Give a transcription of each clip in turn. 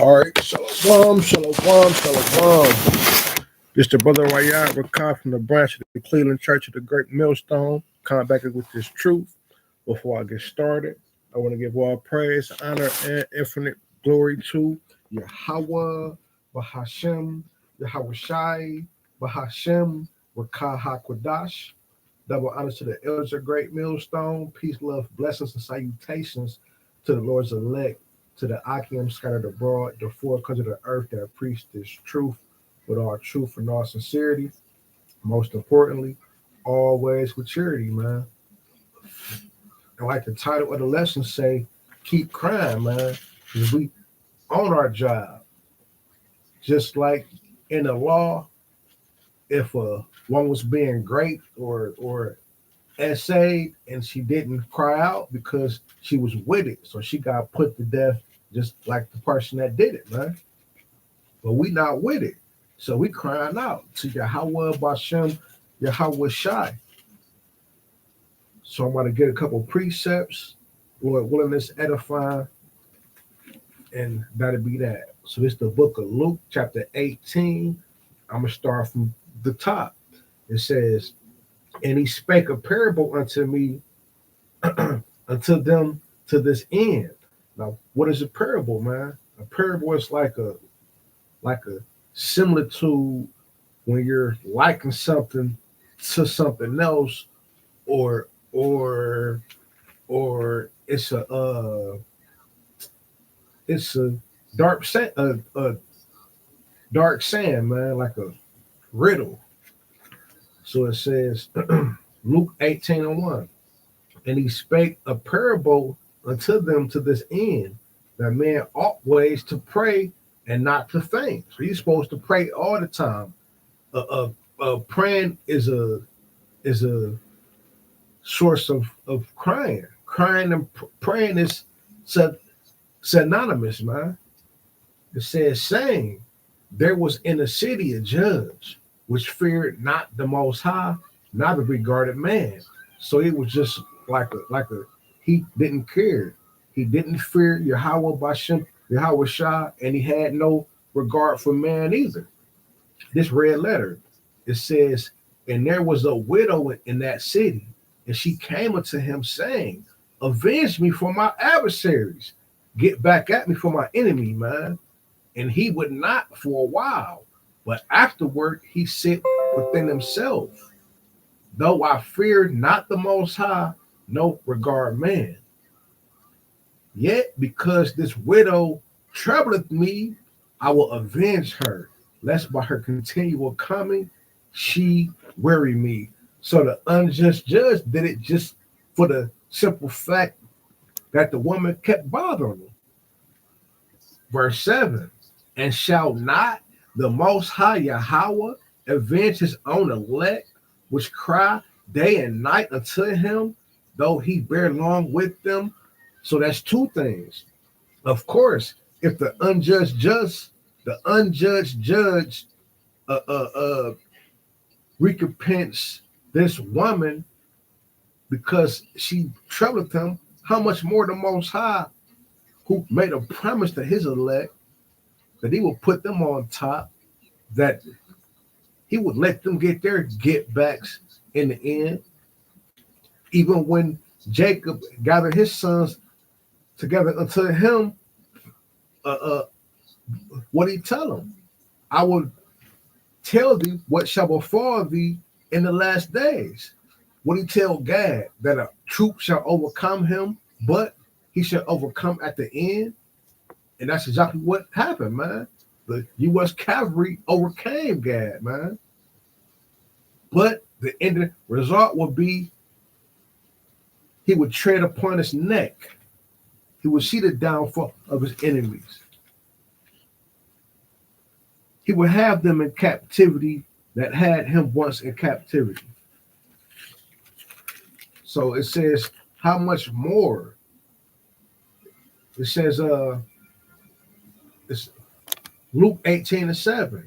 All right, shalom, shalom, shalom. This the brother Rayad Rakah from the branch of the Cleveland Church of the Great Millstone. Coming back with this truth. Before I get started, I want to give all praise, honor, and infinite glory to Yahweh, Bahashem, Yahweh Shai, Bahashem, Rakah HaKodash. Double honors to the elders of Great Millstone. Peace, love, blessings, and salutations to the Lord's elect, to the Akim scattered abroad, the four corners of the earth that preach this truth with all truth and all sincerity. Most importantly, always with charity, man. And like the title of the lesson say, keep crying, man. Because we on our job. Just like in the law, if one was being great or essayed and she didn't cry out because she was with it, so she got put to death just like the person that did it, man. But we not with it, so we crying out to Yahweh Bashem, Yahweh Shai. So I'm going to get a couple precepts, Lord willing, this edifying, and that'll be that. So this is the book of Luke, chapter 18. I'm going to start from the top. It says, and he spake a parable unto me, unto them to this end. Now, what is a parable, man? A parable is like a similitude when you're liking something to something else, or it's a dark saying, man, like a riddle. So it says, Luke 18:1, and he spake a parable unto them to this end, that man ought ways to pray and not to faint. So you're supposed to pray all the time. Praying is a source of crying. Crying and praying is synonymous, man. It says, saying, there was in the city a judge which feared not the Most High, neither regarded man. So it was just like a he didn't care. He didn't fear Yahweh Bashem, Yahweh Shah, and he had no regard for man either. This red letter, it says, and there was a widow in that city, and she came unto him saying, avenge me for my adversaries. Get back at me for my enemy, man. And he would not for a while, but afterward he said within himself, though I fear not the Most High, no regard man. Yet because this widow troubleth me, I will avenge her, lest by her continual coming she weary me. So the unjust judge did it just for the simple fact that the woman kept bothering him. Verse 7, and shall not the Most High Yahweh avenge his own elect, which cry day and night unto him, though he bear long with them? So that's two things. Of course, if the unjudged judge recompense this woman because she troubled him, how much more the Most High, who made a promise to his elect that he will put them on top, that he would let them get their get backs in the end. Even when Jacob gathered his sons together unto him, what did he tell them? I will tell thee what shall befall thee in the last days. What did he tell Gad? That a troop shall overcome him, but he shall overcome at the end. And that's exactly what happened, man. The U.S. cavalry overcame Gad, man. But the end result would be he would tread upon his neck. He would see the downfall of his enemies. He would have them in captivity that had him once in captivity. So it says, how much more? It says, it's Luke 18:7,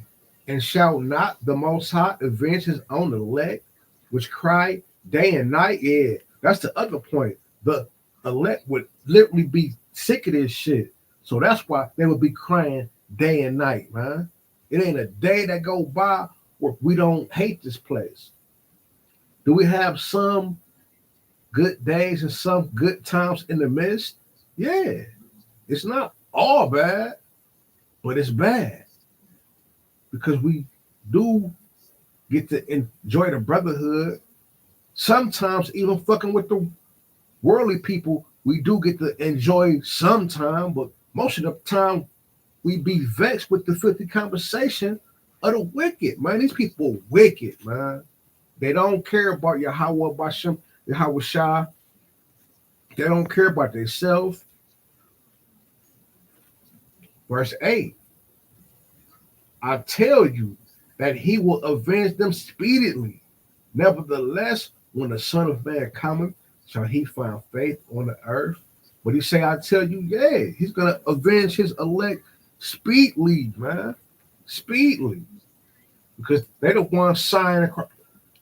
and shall not the Most High avenge his own elect, which cry day and night? Yeah, that's the other point. The elect would literally be sick of this shit. So that's why they would be crying day and night, man. It ain't a day that go by where we don't hate this place. Do we have some good days and some good times in the midst? Yeah. It's not all bad, but it's bad because we do get to enjoy the brotherhood. Sometimes even fucking with the worldly people, we do get to enjoy sometime, but most of the time we be vexed with the filthy conversation of the wicked, man. These people wicked, man. They don't care about Yahweh Bashem, Yahweh Shah. They don't care about themselves. Verse 8. I tell you that he will avenge them speedily. Nevertheless, when the Son of Man cometh, shall he find faith on the earth? But he say, I tell you, yeah, he's going to avenge his elect speedily, man. Speedily. Because they the ones signing.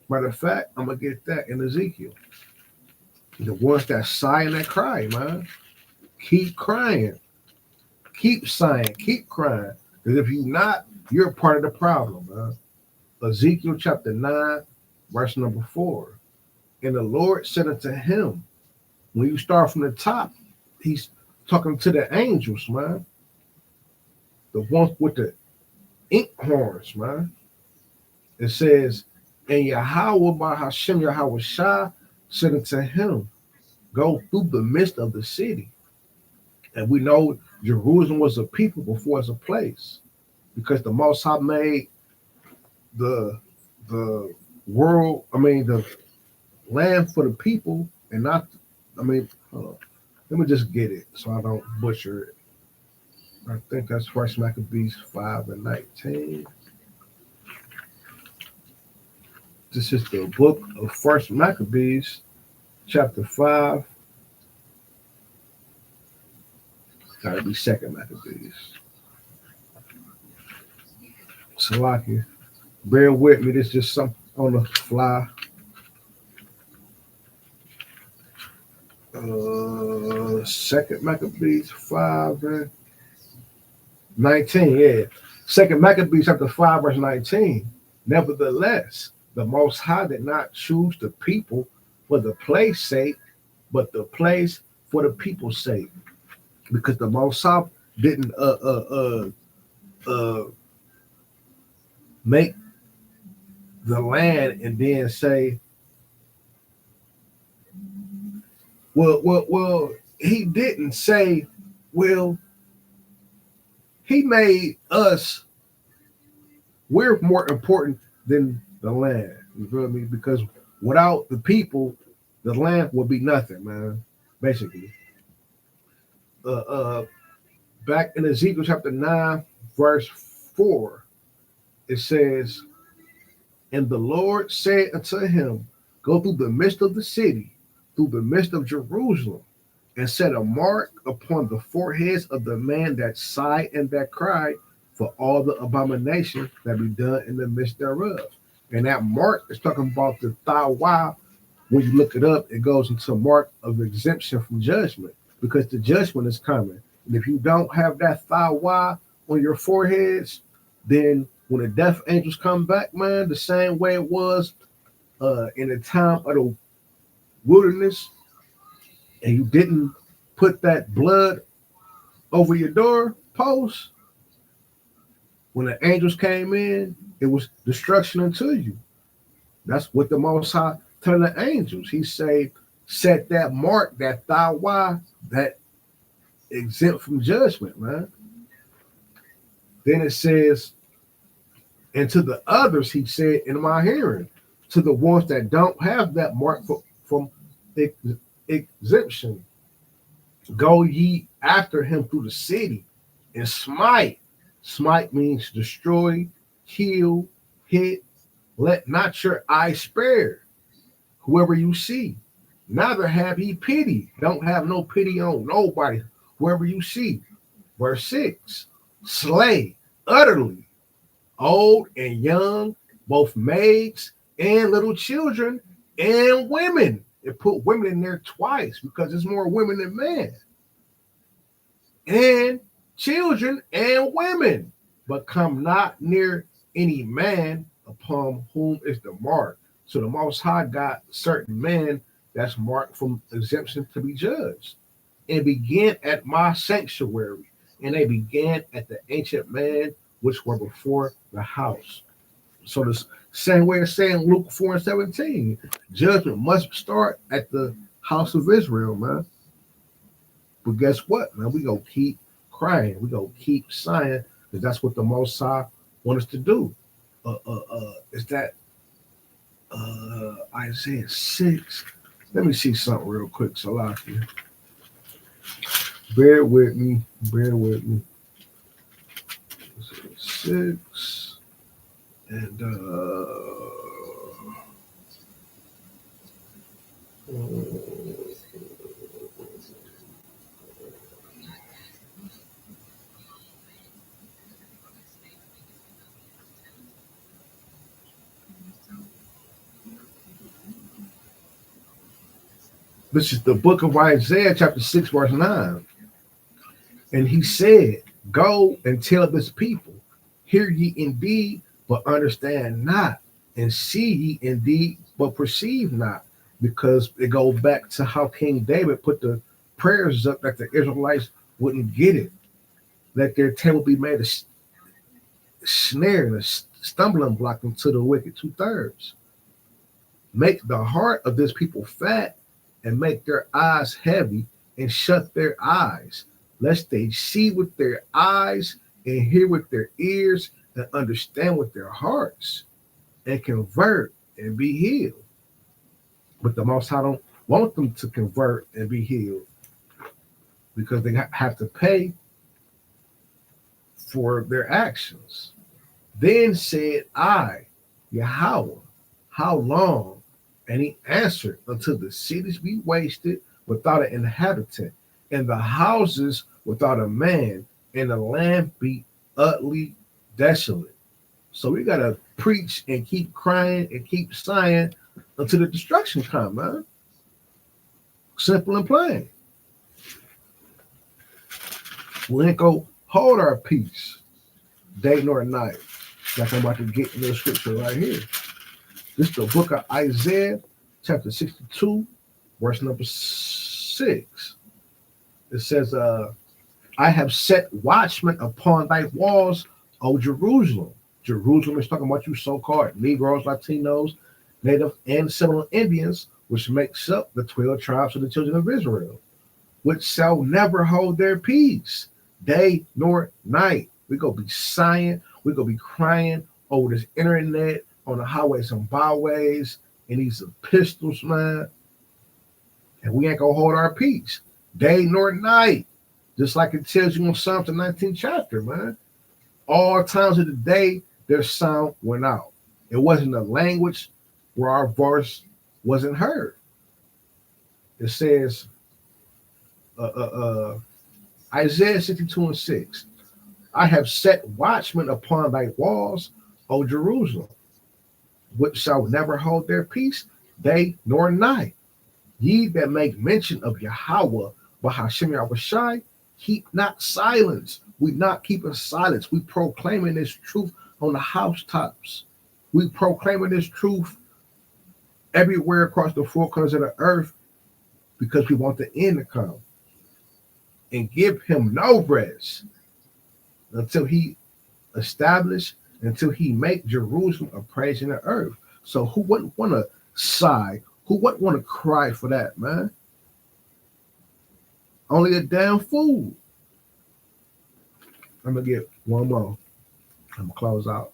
Matter of fact, I'm going to get that in Ezekiel. The ones that sigh and that cry, man. Keep crying. Keep sighing. Keep crying. Because if you're not, you're part of the problem, man. Ezekiel chapter 9, verse number 4. And the Lord said unto him, when you start from the top, he's talking to the angels, man. The ones with the ink horns, man. It says, and Yahweh by Hashem Yahweh Shah said unto him, go through the midst of the city. And we know Jerusalem was a people before it's a place, because the Most High made the world, the land for the people, and not, let me just get it so I don't butcher it. I think that's First Maccabees 5:19. This is the book of First Maccabees, chapter 5. Gotta be Second Maccabees. Salaki, bear with me. This is just something on the fly. Second Maccabees 5:19. Yeah. Second Maccabees chapter 5, verse 19. Nevertheless, the Most High did not choose the people for the place sake, but the place for the people's sake. Because the Most High didn't make the land and then say, well, he didn't say, well, he made us, we're more important than the land. You feel me? Because without the people, the land would be nothing, man. Basically. Back in Ezekiel chapter 9, verse 4, it says, and the Lord said unto him, go through the midst of the city, through the midst of Jerusalem, and set a mark upon the foreheads of the man that sighed and that cried for all the abominations that be done in the midst thereof. And that mark is talking about the Thawa. When you look it up, it goes into a mark of exemption from judgment, because the judgment is coming. And if you don't have that Thawa on your foreheads, then when the death angels come back, man, the same way it was in the time of the wilderness, and you didn't put that blood over your door post, when the angels came in, it was destruction unto you. That's what the Most High telling the angels. He say, set that mark, that Thawa, that exempt from judgment, man. Then it says, and to the others, he said in my hearing, to the ones that don't have that mark from exemption, go ye after him through the city and smite. Smite means destroy, kill, hit. Let not your eye spare whoever you see. Neither have ye pity. Don't have no pity on nobody, whoever you see. Verse 6, slay utterly, old and young, both maids and little children and women. It put women in there twice because there's more women than men. And children and women, but come not near any man upon whom is the mark. So the Most High got certain men that's marked from exemption to be judged. And began at my sanctuary, and they began at the ancient man which were before the house. So the same way as saying Luke 4:17, judgment must start at the house of Israel, man. But guess what, man? We gonna keep crying. We gonna keep sighing because that's what the Most High want us to do. Is that Isaiah 6? Let me see something real quick, Salafi. Bear with me. Bear with me. 6 and this is the book of Isaiah, chapter 6, verse 9. And he said, go and tell this people, hear ye indeed, but understand not, and see ye indeed, but perceive not. Because it goes back to how King David put the prayers up that the Israelites wouldn't get it. Let their table be made a snare and a stumbling block into the wicked 2/3. Make the heart of this people fat, and make their eyes heavy, and shut their eyes, lest they see with their eyes, and hear with their ears, and understand with their hearts, and convert and be healed. But the Most High don't want them to convert and be healed, because they have to pay for their actions. Then said I, Yahweh, how long? And he answered, until the cities be wasted without an inhabitant, and the houses without a man, and the land be utterly desolate. So we gotta preach and keep crying and keep sighing until the destruction comes, man. Simple and plain. We ain't gonna hold our peace day nor night, like I'm about to get in the scripture right here. This is the book of Isaiah, chapter 62, verse number 6. It says, I have set watchmen upon thy walls, O Jerusalem. Jerusalem is talking about you so-called Negroes, Latinos, Native and Seminole Indians, which makes up the 12 tribes of the children of Israel, which shall never hold their peace, day nor night. We're going to be sighing, we're going to be crying over this internet, on the highways and byways, and these epistles, man. And we ain't going to hold our peace, day nor night. Just like it tells you in Psalms the 19th chapter, man. All times of the day, their sound went out. It wasn't a language where our voice wasn't heard. It says, Isaiah 62:6, I have set watchmen upon thy walls, O Jerusalem, which shall never hold their peace, day nor night. Ye that make mention of Yahweh, Bahashem Yahushai, keep not silence. We not keeping silence. We proclaiming this truth on the housetops. We proclaiming this truth everywhere across the four corners of the earth, because we want the end to come and give him no rest until he establish, until he make Jerusalem a praise in the earth. So who wouldn't want to sigh? Who wouldn't want to cry for that, man? Only a damn fool. I'm going to get one more. I'm going to close out.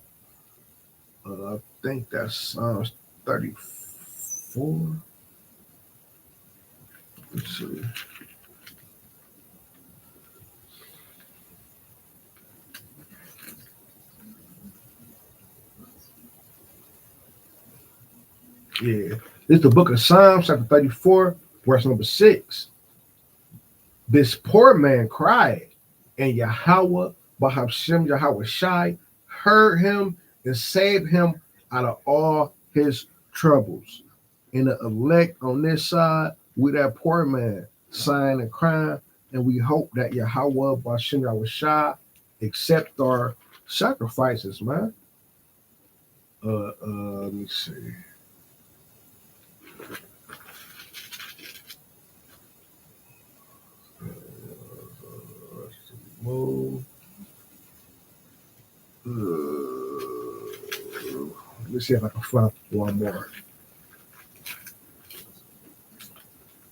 I think that's Psalms 34. Let's see. Yeah, this is the book of Psalms, chapter 34, verse number 6. This poor man cried, and Yahweh, Bahashem Yahushai, heard him and saved him out of all his troubles. And the elect on this side, we that poor man, sighing and crying, And we hope that Yahweh Bashem Yahushua accept our sacrifices, man. Let me see. Move. Let me see if I can find one more.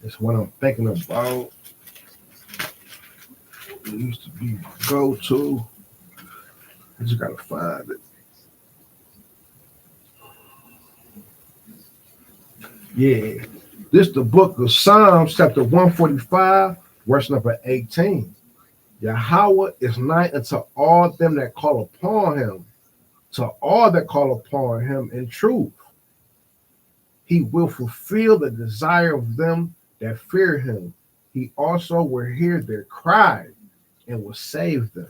It's what I'm thinking about. It used to be my go-to. I just gotta find it. Yeah. This is the book of Psalms, chapter 145, verse number 18. Yahweh is nigh unto all them that call upon him, to all that call upon him in truth. He will fulfill the desire of them that fear him. He also will hear their cry and will save them.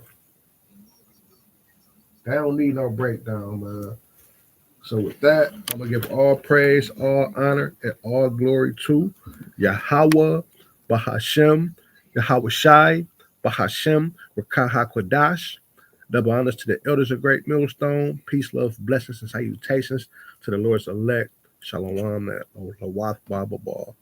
That don't need no breakdown, man. So with that, I'm gonna give all praise, all honor, and all glory to Yahweh, Bahashem, Yahweh Shai, Bahashem, Rakah HaKodash. Double honors to the elders of Great Millstone. Peace, love, blessings, and salutations to the Lord's elect. Shalom, and Olawath Bible Ball.